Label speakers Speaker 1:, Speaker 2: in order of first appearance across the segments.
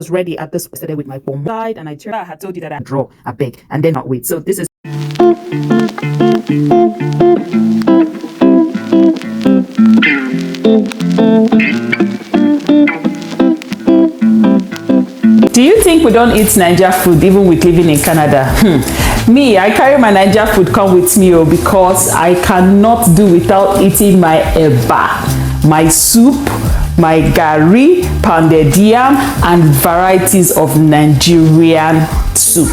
Speaker 1: was ready at this started with my phone side, and I had told you that I draw a big and then not wait. So this is
Speaker 2: Do you think we don't eat Niger food even with living in Canada? Me, I carry my Niger food come with me because I cannot do without eating my eba, my soup, my gari, pounded yam, and varieties of Nigerian soup.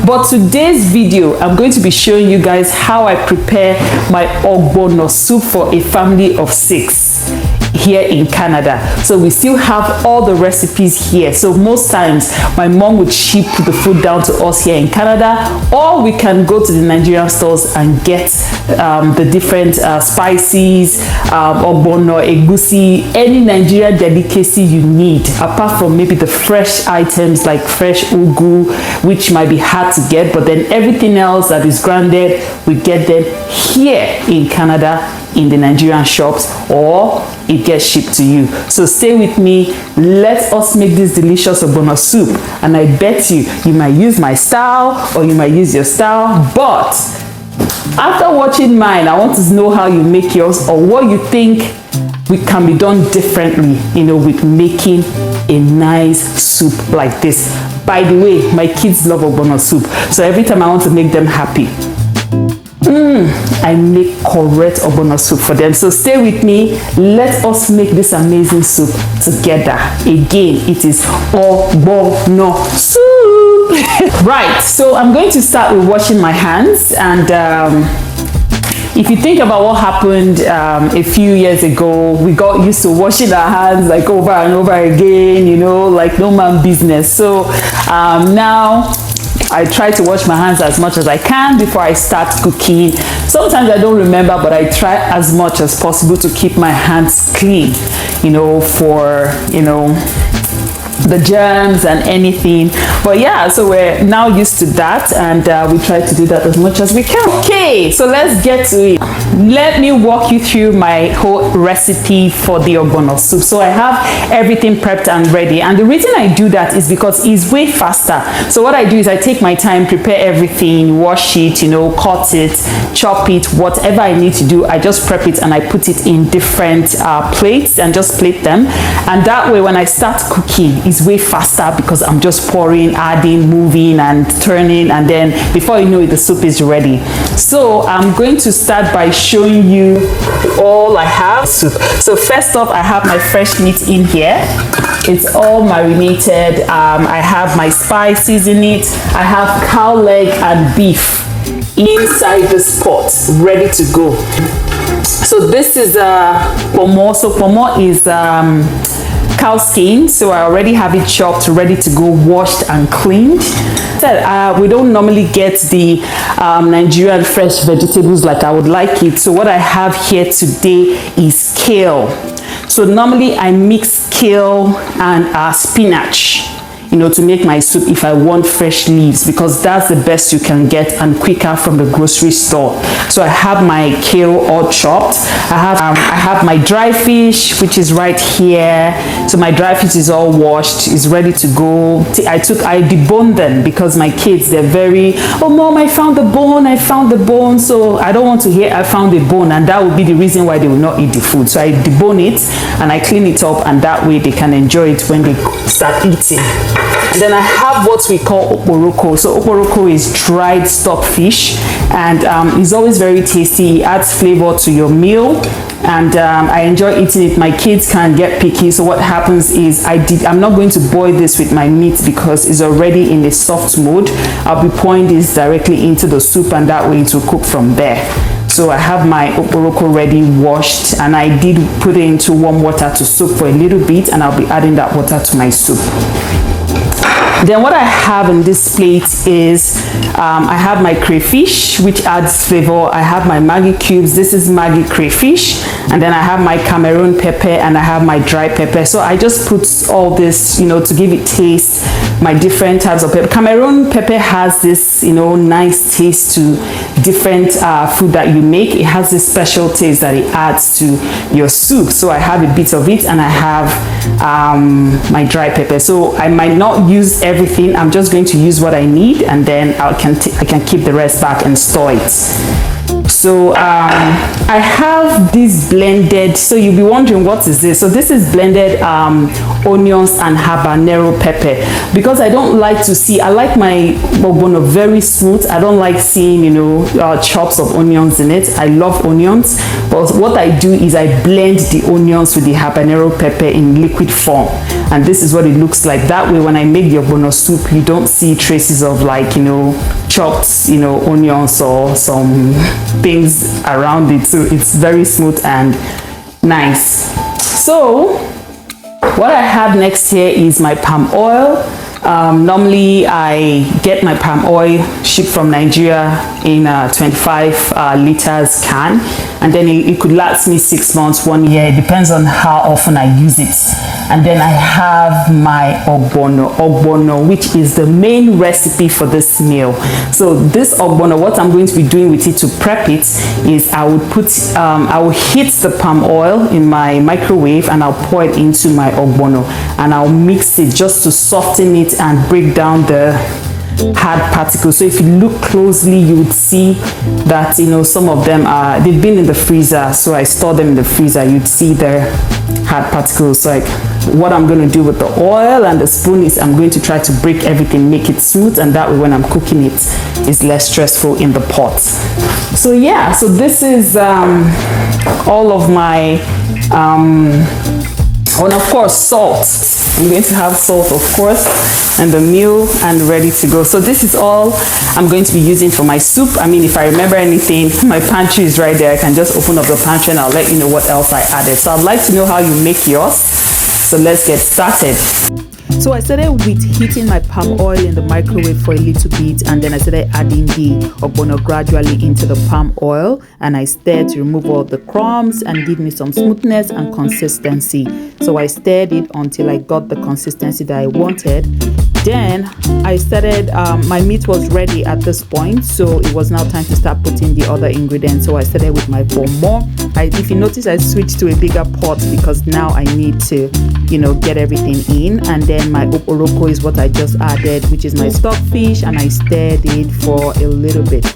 Speaker 2: But today's video, I'm going to be showing you guys how I prepare my Ogbono soup for a family of 6 here in Canada. So we still have all the recipes here. So most times my mom would ship the food down to us here in Canada, or we can go to the Nigerian stores and get the different spices, ogbono, egusi, any Nigerian delicacy you need, apart from maybe the fresh items like fresh ugu, which might be hard to get, but then everything else that is grounded, we get them here in Canada in the Nigerian shops, or it gets shipped to you. So stay with me, let us make this delicious ogbono soup, and I bet you might use my style or you might use your style, but after watching mine, I want to know how you make yours, or what you think we can be done differently, you know, with making a nice soup like this. By the way, my kids love ogbono soup, so every time I want to make them happy, I make correct ogbono soup for them. So stay with me, let us make this amazing soup together. Again, it is ogbono soup. Right, so I'm going to start with washing my hands, and if you think about what happened a few years ago, we got used to washing our hands like over and over again, you know, like no man business. So now I try to wash my hands as much as I can before I start cooking. Sometimes I don't remember, but I try as much as possible to keep my hands clean, you know, for, you know, the germs and anything. But yeah, so we're now used to that, and we try to do that as much as we can. Okay, so let's get to it. Let me walk you through my whole recipe for the ogbono soup. So I have everything prepped and ready, and the reason I do that is because it's way faster. So what I do is I take my time, prepare everything, wash it, you know, cut it, chop it, whatever I need to do, I just prep it and I put it in different plates and just plate them. And that way when I start cooking, it's way faster because I'm just pouring, adding, moving and turning, and then before you know it, the soup is ready. So I'm going to start by showing you all I have soup. So first off, I have my fresh meat in here. It's all marinated. I have my spices in it. I have cow leg and beef inside this pot ready to go. So this is pomo. So pomo is cow skin, so I already have it chopped, ready to go, washed and cleaned. We don't normally get the Nigerian fresh vegetables like I would like it, so what I have here today is kale. So normally I mix kale and spinach, you know, to make my soup if I want fresh leaves, because that's the best you can get and quicker from the grocery store. So I have my kale all chopped. I have my dry fish, which is right here. So my dry fish is all washed, is ready to go. I deboned them because my kids, they're very, oh mom, I found the bone. So I don't want to hear I found a bone, and that would be the reason why they will not eat the food. So I debone it and I clean it up, and that way they can enjoy it when they start eating. And then I have what we call oporoko. So oporoko is dried stockfish, and it's always very tasty. It adds flavor to your meal, and I enjoy eating it. My kids can get picky, so what happens is I'm not going to boil this with my meat because it's already in a soft mode. I'll be pouring this directly into the soup, and that way it will cook from there. So I have my oporoko ready, washed, and I did put it into warm water to soak for a little bit, and I'll be adding that water to my soup. Then what I have in this plate is I have my crayfish, which adds flavor. I have my Maggi cubes. This is Maggi crayfish. And then I have my Cameroon pepper, and I have my dry pepper. So I just put all this, you know, to give it taste, my different types of pepper. Cameroon pepper has this, you know, nice taste to different food that you make, it has this special taste that it adds to your soup. So I have a bit of it, and I have my dry pepper. So I might not use everything. I'm just going to use what I need, and then I can keep the rest back and store it. So I have this blended, so you'll be wondering what is this. So this is blended onions and habanero pepper, because I don't like to see, I like my ogbono very smooth. I don't like seeing, you know, chops of onions in it. I love onions, but what I do is I blend the onions with the habanero pepper in liquid form, and this is what it looks like. That way when I make the ogbono soup, you don't see traces of, like, you know, chopped, you know, onions or some things around it. So it's very smooth and nice. So what I have next here is my palm oil. Normally I get my palm oil shipped from Nigeria in a 25 liters can, and then it could last me 6 months, 1 year. It depends on how often I use it. And then I have my ogbono, which is the main recipe for this meal. So this ogbono, what I'm going to be doing with it to prep it is I will heat the palm oil in my microwave, and I'll pour it into my ogbono, and I'll mix it just to soften it and break down the hard particles. So if you look closely, you would see that, you know, some of them they've been in the freezer, so I store them in the freezer. You'd see their hard particles. Like, what I'm going to do with the oil and the spoon is I'm going to try to break everything, make it smooth, and that way when I'm cooking it, it's less stressful in the pot. So yeah, so this is all of my and of course salt. I'm going to have salt, of course, and the meal, and ready to go. So this is all I'm going to be using for my soup. I mean, if I remember anything, my pantry is right there. I can just open up the pantry and I'll let you know what else I added. So I'd like to know how you make yours. So let's get started.
Speaker 1: So I started with heating my palm oil in the microwave for a little bit, and then I started adding the ogbono gradually into the palm oil, and I stirred to remove all the crumbs and give me some smoothness and consistency. So I stirred it until I got the consistency that I wanted. Then I started, my meat was ready at this point, so it was now time to start putting the other ingredients. So I started with my pomo. If you notice, I switched to a bigger pot because now I need to, you know, get everything in. And then my oporoko is what I just added, which is my stockfish, and I stirred it for a little bit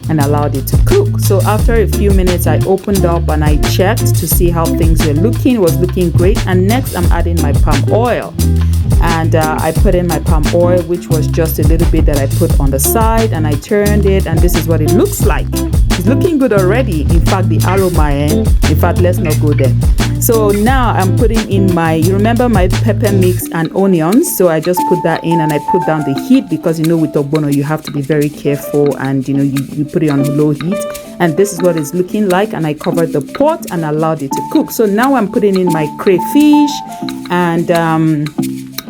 Speaker 1: and allowed it to cook. So after a few minutes, I opened up and I checked to see how things were looking. It was looking great. And next I'm adding my palm oil. And I put in my palm oil, which was just a little bit that I put on the side, and I turned it, and this is what it looks like. It's looking good already. In fact, the aroma, in fact, let's not go there. So now I'm putting in you remember my pepper mix and onions. So I just put that in, and I put down the heat because, you know, with ogbono you have to be very careful, and you know, you put it on low heat. And this is what it's looking like, and I covered the pot and allowed it to cook. So now I'm putting in my crayfish, and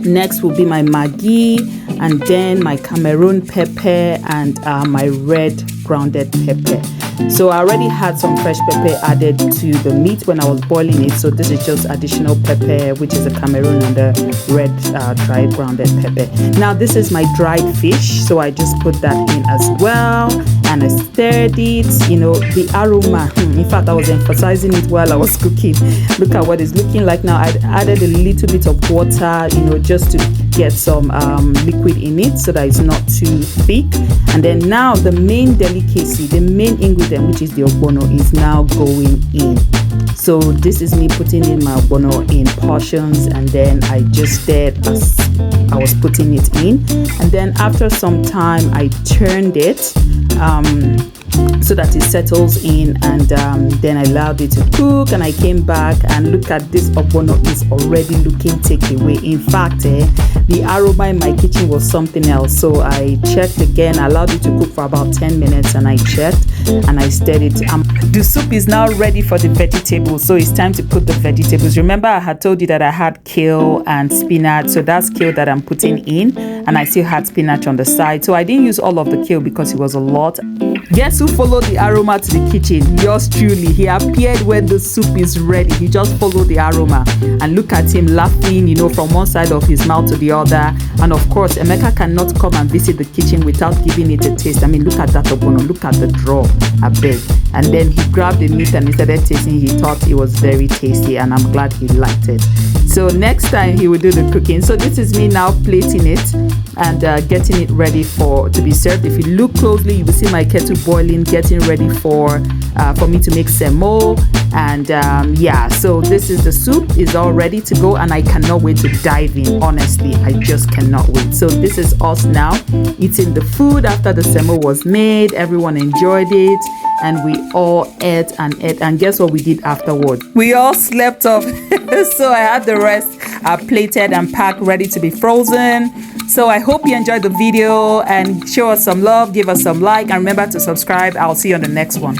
Speaker 1: next will be my Maggi, and then my Cameroon pepper, and my red grounded pepper. So I already had some fresh pepper added to the meat when I was boiling it. So this is just additional pepper, which is a Cameroon, and the red dried grounded pepper. Now this is my dried fish, so I just put that in as well, and I stirred it. You know, the aroma, in fact, I was emphasizing it while I was cooking. Look at what it's looking like now. I added a little bit of water, you know, just to get some liquid in it so that it's not too thick. And then now the main delicacy, the main ingredient, which is the ogbono, is now going in. So this is me putting in my ogbono in portions, and then I just stirred as I was putting it in. And then after some time I turned it so that it settles in, and then I allowed it to cook, and I came back and look at this ogbono is already looking takeaway. In fact, the aroma in my kitchen was something else. So I checked again, I allowed it to cook for about 10 minutes, and I checked and I stirred it. The soup is now ready for the vegetables, so it's time to put the vegetables. Remember, I had told you that I had kale and spinach, so that's kale that I'm putting in, and I still had spinach on the side. So I didn't use all of the kale because it was a lot. Guess who followed the aroma to the kitchen? Yours truly. He appeared when the soup is ready. He just followed the aroma. And look at him laughing, you know, from one side of his mouth to the other. And of course, Emeka cannot come and visit the kitchen without giving it a taste. I mean, look at that ogbono. Look at the draw. I beg. And then he grabbed the meat and he started tasting. He thought it was very tasty, and I'm glad he liked it. So next time he will do the cooking. So this is me now plating it and getting it ready to be served. If you look closely, you will see my kettle boiling, getting ready for me to make semo. And yeah, so this is the soup is all ready to go, and I cannot wait to dive in. Honestly, I just cannot wait. So this is us now eating the food after the semo was made. Everyone enjoyed it, and we all ate, and guess what we did afterward? We all slept off. So I had the rest plated and packed, ready to be frozen. So I hope you enjoyed the video, and show us some love, give us some like, and remember to subscribe. I'll see you on the next one.